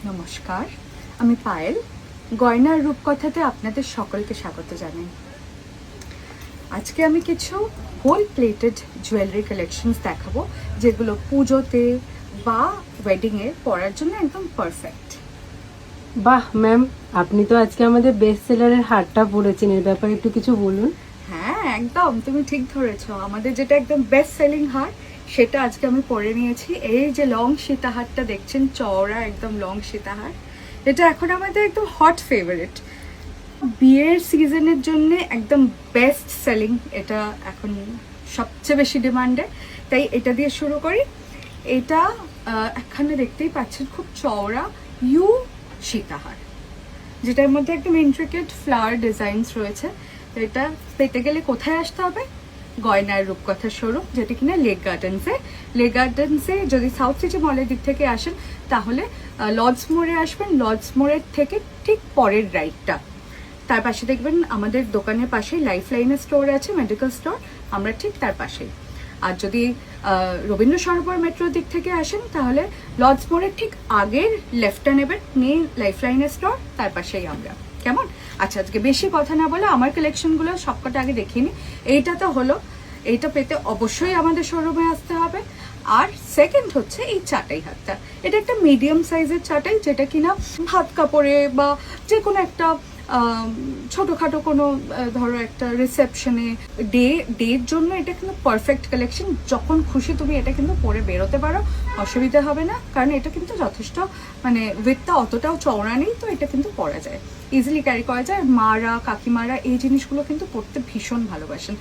নমস্কার, আমি পায়েল। গয়নার রূপকথাতে আপনাদের সকলকে স্বাগত জানাই। আজকে আমি কিছু হোল প্লেটেড জুয়েলারি কালেকশনস দেখাবো, যেগুলো পুজোতে বা ওয়েডিংয়ে পরার জন্য একদম পারফেক্ট। বাহ ম্যাম, আপনি তো আজকে আমাদের বেস্ট সেলারের হারটা পরেছেন, এর ব্যাপারে একটু কিছু বলুন। হ্যাঁ, একদম তুমি ঠিক ধরেছো। আমাদের যেটা একদম বেস্ট সেলিং হার, সেটা আজকে আমি পরে নিয়েছি। এই যে লং সীতাহারটা দেখছেন, চওড়া একদম লং সীতাহার, এটা এখন আমাদের একদম হট ফেভারিট। বিয়ের সিজনের জন্য একদম বেস্ট সেলিং, এটা এখন সবচেয়ে বেশি ডিমান্ডে, তাই এটা দিয়ে শুরু করি। এটা এখানে দেখতেই পাচ্ছেন খুব চওড়া ইউ সীতাহার, যেটার মধ্যে একদম ইন্ট্রিকেট ফ্লাওয়ার ডিজাইনস রয়েছে। তো এটা পেতে গেলে কোথায় আসতে হবে? গয়নার রূপকথা শোরুম, যেটা কিনা লেক গার্ডেন্সে যদি সাউথ সিটি মলের দিক থেকে আসেন তাহলে লর্ডস মোড়ে আসবেন। লর্ডস মোড়ের থেকে ঠিক পরের রাইটটা, তার পাশে দেখবেন আমাদের দোকানের পাশেই লাইফ লাইনের স্টোর আছে, মেডিকেল স্টোর, আমরা ঠিক তার পাশেই। আর যদি রবীন্দ্র সরোবর মেট্রোর দিক থেকে আসেন তাহলে লর্ডস মোড়ের ঠিক আগের লেফটটা নেবেন, নিয়ে লাইফ লাইনের স্টোর, তার পাশেই আমরা। কেমন? আচ্ছা, আজকে বেশি কথা না বলে আমার কালেকশনগুলো সবকটা আগে দেখিনি। এইটা তো হলো, এইটা পেতে অবশ্যই আমাদের শোরুমে আসতে হবে। আর সেকেন্ড হচ্ছে এই চাটাই হাতটা। এটা একটা মিডিয়াম সাইজের চাটাই, যেটা কিনা হাত কাপড়ে বা যে কোনো একটা ছোটোখাটো কোনো ধরো একটা রিসেপশনে ডের জন্য এটা কিন্তু পারফেক্ট কালেকশন। যখন খুশি তুমি এটা কিন্তু পরে বেরোতে পারো, অসুবিধা হবে না, কারণ এটা কিন্তু যথেষ্ট মানে উইথটা অতটাও চওড়া নেই, তো এটা কিন্তু পরা যায়, ইজিলি ক্যারি করা যায়। মারা কাকিমারা এই জিনিসগুলো কিন্তু পরতে ভীষণ ভালোবাসেন।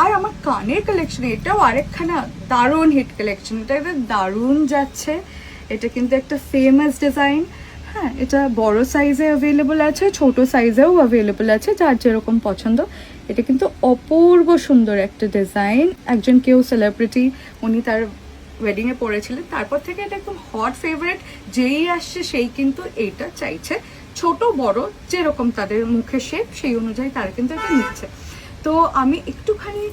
আর আমার কানের কালেকশন, এটাও আরেকখানা দারুণ হিট কালেকশন। এটা দারুণ যাচ্ছে, এটা কিন্তু একটা ফেমাস ডিজাইন। হ্যাঁ, এটা বড় সাইজে অ্যাভেলেবল আছে, ছোট সাইজেও অ্যাভেলেবল আছে, যার যেরকম পছন্দ। এটা কিন্তু অপূর্ব সুন্দর একটা ডিজাইন। একজন কেউ সেলিব্রিটি, উনি তার ওয়েডিংয়ে পরেছিলেন, তারপর থেকে এটা একদম হট ফেভারিট। যেই আসছে সেই কিন্তু এইটা চাইছে। ছোট বড় যেরকম তাদের মুখের শেপ, সেই অনুযায়ী তারা কিন্তু এটা নিচ্ছে। তো আমি একটুখানি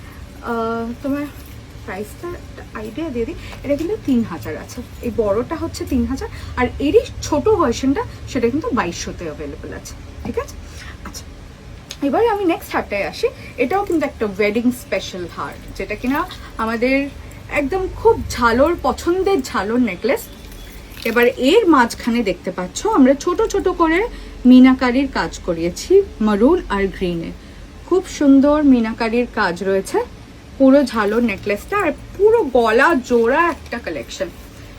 তোমার প্রাইসটা একটা আইডিয়া দিয়ে দিই। এটা কিন্তু 3000 আছে, এই বড়টা হচ্ছে 3000, আর এরই ছোট ভার্সনটা সেটা কিন্তু 2200-তে অ্যাভেলেবল আছে। ঠিক আছে? আচ্ছা, এবার আমি নেক্সট হারটায় আসি। এটাও কিন্তু একটা ওয়েডিং স্পেশাল হার, যেটা কিনা আমাদের একদম খুব ঝালোর পছন্দের ঝালোর নেকলেস। এবার এর মাঝখানে দেখতে পাচ্ছ আমরা ছোট ছোট করে মিনাকারির কাজ করিয়েছি, মারুন আর গ্রিনে। খুব সুন্দর মিনাকারির কাজ রয়েছে পুরো ঝালোর নেকলেসটা, আর পুরো গলা জোড়া একটা কালেকশন।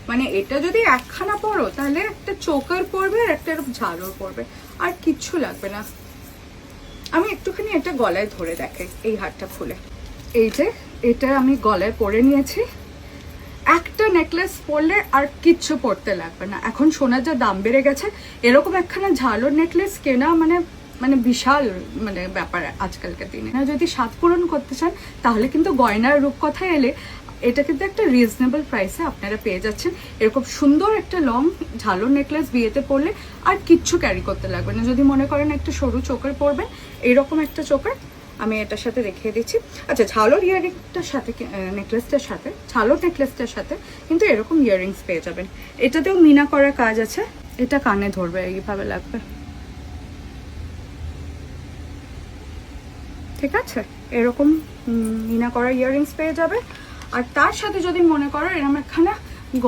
মানে এটা যদি একখানা পরো তাহলে একটা চোকার পরবে আর একটা এরকম ঝালোর পরবে, আর কিচ্ছু লাগবে না। আমি একটুখানি এটা গলায় ধরে দেখাই, এই হারটা খুলে। এই যে এটা আমি গলায় পরে নিয়েছি। একটা নেকলেস পরলে আর কিচ্ছু পরতে লাগবে না। এখন সোনার যা দাম বেড়ে গেছে, এরকম একখানা ঝালোর নেকলেস কেনা মানে মানে বিশাল মানে ব্যাপার আজকালকার দিনে। যদি স্বাদ পূরণ করতে চান তাহলে কিন্তু গয়নার রূপকথায় এলে এটা কিন্তু একটা রিজনেবল প্রাইসে আপনারা পেয়ে যাচ্ছেন। এরকম সুন্দর একটা লং ঝালোর নেকলেস বিয়েতে পরলে আর কিচ্ছু ক্যারি করতে লাগবে না। যদি মনে করেন একটা সরু চোকার পরবেন, এরকম একটা চোকার আমি এটার সাথে দেখিয়ে দিচ্ছি। আচ্ছা, ঝালোর ইয়ারিংটার সাথে, নেকলেসটার সাথে, ঝালোর নেকলেসটার সাথে কিন্তু এরকম ইয়ারিংস পেয়ে যাবেন। এটাতেও মিনা করা কাজ আছে, এটা কানে ধরবে, এইভাবে লাগবে। ঠিক আছে? এরকম মিনা করা ইয়ারিংস পেয়ে যাবে। আর তার সাথে যদি মনে করো এরকম একখানা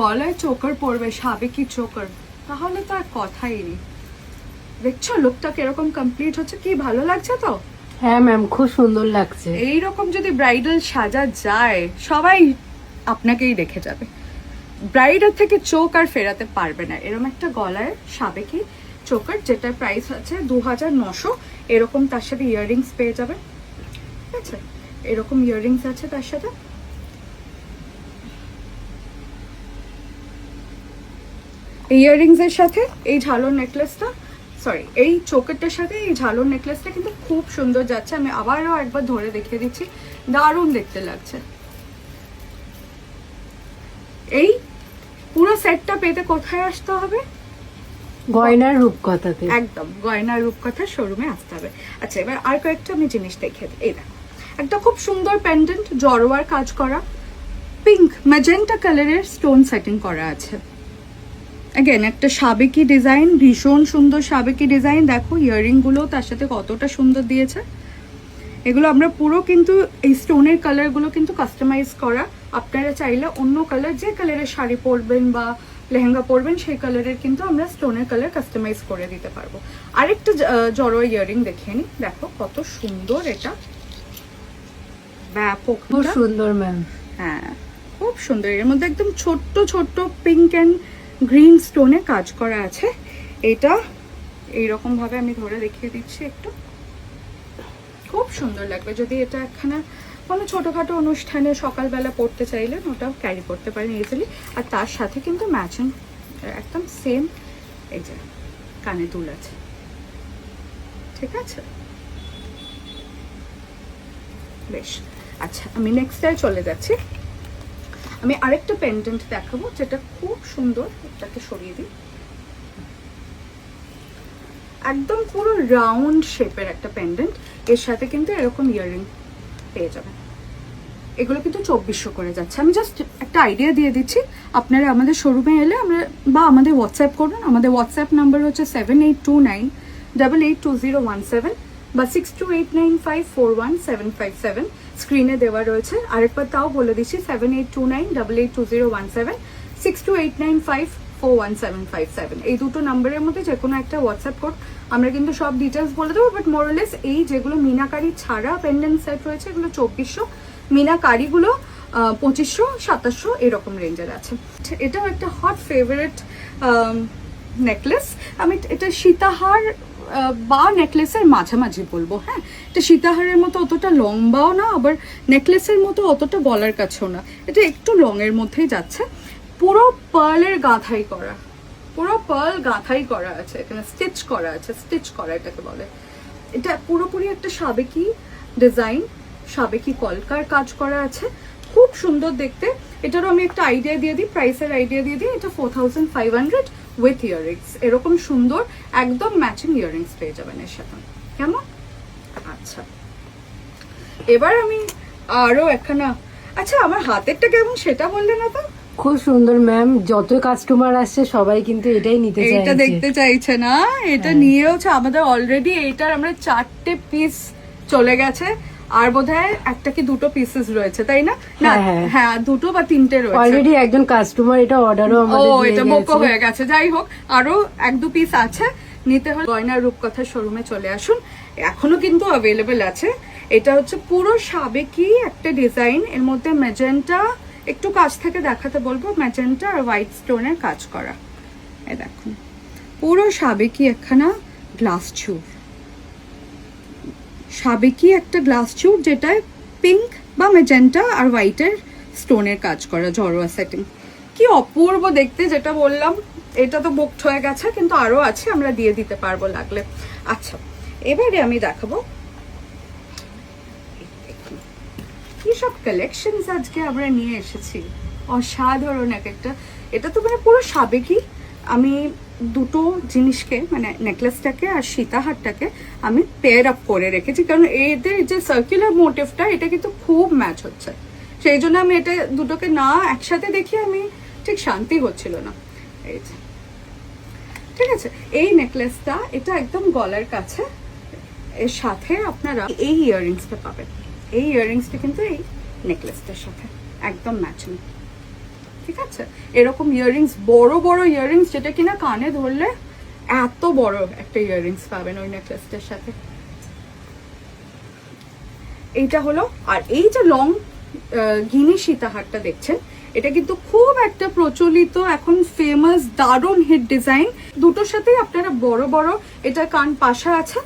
গলায় চোকার পরবে, সাবেকি চোকার, তাহলে তো আর কথাই নেই। দেখছো লুকটা কিরকম কমপ্লিট হচ্ছে? কি ভালো লাগছে তো? হ্যাঁ ম্যাম, খুব সুন্দর লাগছে। এইরকম যদি ব্রাইডাল সাজা যায়, সবাই আপনাকেই দেখে যাবে। ব্রাইডের থেকে চোখ আর ফেরাতে পারবে না। এরকম একটা গলায় সাবেকি চোকার, যেটার প্রাইস আছে 2900। এরকম তার সাথে ইয়াররিংস পেয়ে যাবেন। ঠিক আছে? এরকম ইয়াররিংস আছে তার সাথে। ইয়াররিংস এর সাথে এই ঝালোর নেকলেসটা, সরি এই চোকারটার সাথে এই ঝালোর নেকলেসটা কিন্তু খুব সুন্দর যাচ্ছে। আমি আবারও একবার ধরে দেখিয়ে দিচ্ছি, দারুণ দেখতে লাগছে। এই পুরো সেটটা পেতে কোথায় আসতে হবে? গয়নার রূপকথাতে। একদম গয়নার রূপকথা শোরুমে আসতে হবে। আচ্ছা, এবার আর কয়েকটা আমি জিনিস দেখিয়ে দিই। এই দেখো, একটা খুব সুন্দর পেন্ডেন্ট, জড়োয়ার কাজ করা, পিঙ্ক ম্যাজেন্টা কালারের স্টোন সেটিং করা আছে। অ্যাগেন একটা সাবেকি ডিজাইন, ভীষণ সুন্দর সাবেকি ডিজাইন। দেখো ইয়াররিংগুলো তার সাথে কতটা সুন্দর দিয়েছে। এগুলো আমরা পুরো কিন্তু এই স্টোনের কালারগুলো কিন্তু কাস্টমাইজ করা। আপনারা চাইলে অন্য কালার, যে কালারের শাড়ি পরবেন বা লেহেঙ্গা পরবেন সেই কালারের কিন্তু আমরা স্টোনের কালার কাস্টমাইজ করে দিতে পারবো। আরেকটা জড়ো ইয়াররিং দেখে নি, দেখো কত সুন্দর, এটা ব্যাপক খুব সুন্দর ম্যাম। হ্যাঁ খুব সুন্দর, এর মধ্যে একদম ছোট্ট ছোট্ট পিঙ্ক অ্যান্ড গ্রিন স্টোনে কাজ করা আছে। এটা এইরকম ভাবে আমি ধরে দেখিয়ে দিচ্ছি একটু, খুব সুন্দর লাগবে। যদি এটা একখানা কোনো ছোটোখাটো অনুষ্ঠানে সকালবেলা পরতে চাইলেন ওটাও ক্যারি করতে পারেন ইজিলি। আর তার সাথে কিন্তু ম্যাচিং একদম সেম এই যে কানে দুল আছে, ঠিক আছে বেশ। আচ্ছা আমি নেক্সটটায় চলে যাচ্ছি। আমি আরেকটা পেন্ডেন্ট দেখাবো যেটা খুব সুন্দর, এটাকে সরিয়ে দিই। একদম পুরো রাউন্ড শেপের একটা পেন্ডেন্ট, এর সাথে কিন্তু এরকম ইয়াররিং পেয়ে যাবেন। এগুলো কিন্তু 2400 করে যাচ্ছে। আমি জাস্ট একটা আইডিয়া দিয়ে দিচ্ছি, আপনারা আমাদের শোরুমে এলে আমরা বা আমাদের হোয়াটসঅ্যাপ করুন। আমাদের হোয়াটসঅ্যাপ নাম্বার হচ্ছে 7829882017 বা 6289541757। স্ক্রিনে দেওয়া রয়েছে। আরেকবার তাও বলে দিচ্ছি, 7829882017 6289541757। এই দুটো নাম্বারের মধ্যে যে কোনো একটা হোয়াটসঅ্যাপ কোড, আমরা কিন্তু সব ডিটেলস বলে দেবো। বাট মোরলেস এই যেগুলো মিনাকারি ছাড়া পেন্ডেন্ট সেট রয়েছে এগুলো 2400, মিনাকারিগুলো 2500 2700 এরকম রেঞ্জের আছে। এটাও একটা হট ফেভারিট নেকলেস। আমি এটা সীতাহার বা নেকলেসের মাঝামাঝি বলবো। হ্যাঁ, এটা সীতাহারের মতো অতটা লম্বাও না, আবার নেকলেসের মতো অতটা গলার কাছেও না, এটা একটু লং এর মধ্যেই যাচ্ছে। পুরো পার্লের গাঁথাই করা, পুরো পার্ল গাঁথাই করা আছে, এখানে স্টিচ করা আছে, স্টিচ করা এটাকে বলে। এটা পুরোপুরি একটা সাবেকি ডিজাইন, সাবেকি কলকার কাজ করা আছে, খুব সুন্দর দেখতে। এটারও আমি একটা আইডিয়া দিয়ে দিই, প্রাইসের আইডিয়া দিয়ে দিই। এটা 4500 উইথ ইয়াররিংস, এরকম সুন্দর একদম ম্যাচিং ইয়াররিংস পেয়ে যাবেন এর সাথে। কেমন? আচ্ছা এবার আমি আরো একখানা, আচ্ছা আমার হাতেরটা কেমন সেটা বললে না তো? খুব সুন্দর ম্যাম, যত কাস্টমার আসছে সবাই কিন্তু এটাই নিতে চাইছে, এটা দেখতে চাইছে না, এটা নিয়েওছে। আমাদের অলরেডি এইটার আমরা 4টে পিস চলে গেছে, আর বোধহয় একটা কি দুটো পিসেস রয়েছে, তাই না? না হ্যাঁ 2 বা 3টে রয়েছে অলরেডি। একজন কাস্টমার এটা অর্ডারও আমাদের দিয়ে এটা বুক হয়ে গেছে। যাই হোক, আরো 1-2 পিস আছে, নিতে হলে গয়নার রূপকথা শোরুমে চলে আসুন, এখনো কিন্তু অ্যাভেলেবেল আছে। এটা হচ্ছে পুরো সাবেকি একটা ডিজাইন, এর মধ্যে ম্যাজেন্টা, একটু কাছ থেকে দেখাতে বলবো, ম্যাজেন্টা আর হোয়াইট স্টোনের কাজ করা। এই দেখুন পুরো সাবেকি একখানা গ্লাস চুর, সাবেকি একটা গ্লাস চুর যেটায় পিঙ্ক বা ম্যাজেন্টা আর হোয়াইটের স্টোনের কাজ করা, জড়োয়া সেটিং। কি অপূর্ব দেখতে, যেটা বললাম। এটা তো বুকড হয়ে গেছে, কিন্তু আরো আছে, আমরা দিয়ে দিতে পারবো লাগলে। আচ্ছা এবারে আমি দেখাবো কি সব কালেকশনস আজকে আমরা নিয়ে এসেছি, অসাধারণ এক একটা। এটা তো মানে পুরো সাবেকি। আমি দুটো জিনিসকে মানে নেকলেসটাকে আর সীতাহারটাকে আমি পেয়ার আপ করে রেখেছি, কারণ এদের যে সার্কুলার মোটিভটা এটা কিন্তু খুব ম্যাচ হচ্ছে, সেই জন্য আমি এটা দুটোকে না একসাথে দেখি আমি ঠিক শান্তি হচ্ছিল না। এই যে ঠিক আছে, এই নেকলেসটা এটা একদম গলার কাছে, এর সাথে আপনারা এই ইয়াররিংসটা পাবেন। এই ইয়াররিংসটা কিন্তু এই নেকলেসটার সাথে একদম ম্যাচিং, ঠিক আছে? এরকম ইয়াররিংস, বড় বড় ইয়াররিংস, যেটা কিনা কানে ধরলে এত বড় একটা ইয়াররিংস পাবেন ওই নেকলেসটার সাথে। এইটা হলো। আর এই যে লং গিনি সীতাহারটা দেখছেন, এটা কিন্তু খুব একটা প্রচলিত, এখন ফেমাস, দারুণ হিট ডিজাইন। দুটোর সাথেই আপনারা বড় বড়, এটা কান পাশা আছে,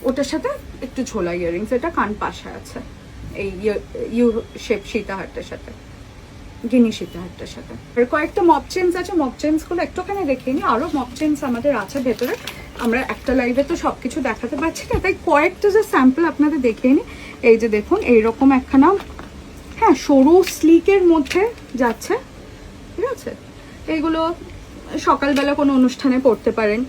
ওটার সাথে একটু ঝোলা ইয়াররিংস, এটা কান পাশা আছে এই ইউ শেপ সীতাহারটার সাথে, গিনি সীতাহারটার সাথে। আর কয়েকটা মপ চেনস আছে, মপ চেনস গুলো একটুখানি দেখিয়ে নি। আরো মপ চেনস আমাদের আছে ভেতরে, আমরা একটা লাইভে তো সবকিছু দেখাতে পারছি না, তাই কয়েকটা যে স্যাম্পল আপনাদের দেখিয়ে নি। এই যে দেখুন এইরকম একখানা, হ্যাঁ সরু স্লিকের মধ্যে যাচ্ছে, ঠিক আছে? এইগুলো সকালবেলা কোনো অনুষ্ঠানে পড়তে পারেন।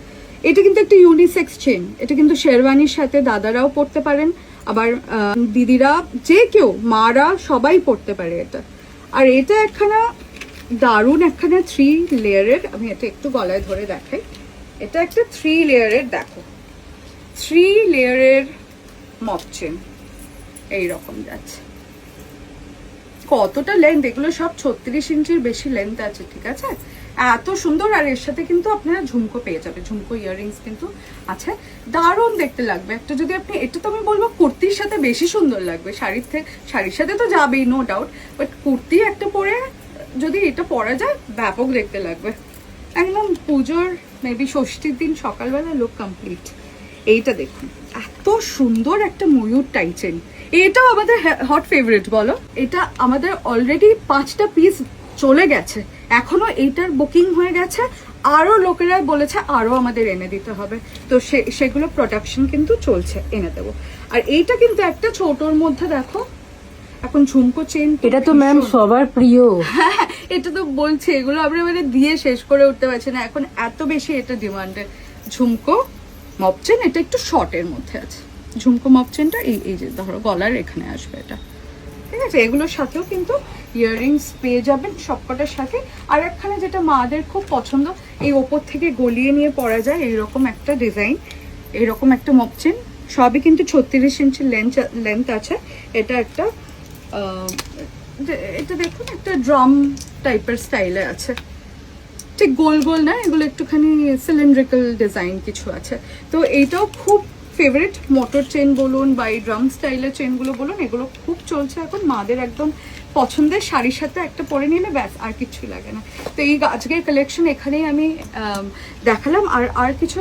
এটা কিন্তু একটা ইউনিসেক্স চেন, এটা কিন্তু শেরওয়ানির সাথে দাদারাও পড়তে পারেন, আবার দিদিরা, যে কেউ, মারা সবাই পড়তে পারে এটা। আর এটা একখানা দারুণ একখানে 3 লেয়ারের, আমি এটা একটু গলায় ধরে দেখাই, এটা একটা 3 লেয়ারের, দেখো 3 লেয়ারের মপ চেন এইরকম যাচ্ছে। কতটা লেন্থ, এগুলো সব 36 ইঞ্চির বেশি লেন্থ আছে, ঠিক আছে? এত সুন্দর। আর এর সাথে কিন্তু আপনারা ঝুমকো পেয়ে যাবে, ঝুমকো ইয়াররিংস কিন্তু আছে, দারুণ দেখতে লাগবে একটা। যদি আপনি, এটা তো আমি বলবো কুর্তির সাথে বেশি সুন্দর লাগবে, শাড়ির সাথে তো যাবেই নো ডাউট, বাট কুর্তি একটা পরে যদি এটা পরা যায় ব্যাপক দেখতে লাগবে। একদম পুজোর মেবি ষষ্ঠীর দিন সকালবেলা লুক কমপ্লিট। এইটা দেখুন, এত সুন্দর একটা ময়ূর টাইচেন, এটাও আমাদের হট ফেভারিট বলো। এটা আমাদের অলরেডি 5টা পিস চলে গেছে, এখনো এইটার বুকিং হয়ে গেছে, আরো লোকেরা বলেছে আরো আমাদের এনে দিতে হবে, তো সেগুলো প্রোডাকশন কিন্তু চলছে, এনে দেবো। আর এইটা কিন্তু একটা ছোটর মধ্যে দেখো, এখন ঝুমকো চেন, এটা তো ম্যাম সবার প্রিয়। হ্যাঁ এটা তো বলছি, এগুলো আমরা মানে দিয়ে শেষ করে উঠতে পারছি না, এখন এত বেশি এটা ডিমান্ডেড। ঝুমকো মপচেন, এটা একটু শর্টের মধ্যে আছে। ঝুমকো মপচেনটা এই যে ধরো গলার এখানে আসবে এটা, ঠিক আছে? এগুলোর সাথেও কিন্তু ইয়াররিংস পেয়ে যাবেন সবকটার সাথে। আর একখানে যেটা মাদের খুব পছন্দ, এই ওপর থেকে গলিয়ে নিয়ে পরা যায় এইরকম একটা ডিজাইন, এইরকম একটা মপচেন, সবই কিন্তু 36 ইঞ্চি লেন্থ আছে। এটা একটা এটা দেখুন একটা ড্রাম টাইপের স্টাইলে আছে, ঠিক গোল গোল না, এগুলো একটুখানি সিলিন্ড্রিক্যাল ডিজাইন কিছু আছে। তো এইটাও খুব ফেভারিট, মোটর চেন বলুন বা এই ড্রাম স্টাইলের চেনগুলো বলুন, এগুলো খুব চলছে এখন মাদের, একদম পছন্দের শাড়ির সাথে একটা পরে নিলে ব্যাস আর কিছুই লাগে না। তো এই আজকের কালেকশন এখানেই আমি দেখালাম। আর কিছু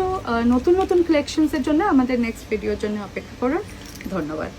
নতুন নতুন কালেকশনসের জন্য আমাদের নেক্সট ভিডিওর জন্য অপেক্ষা করুন। ধন্যবাদ।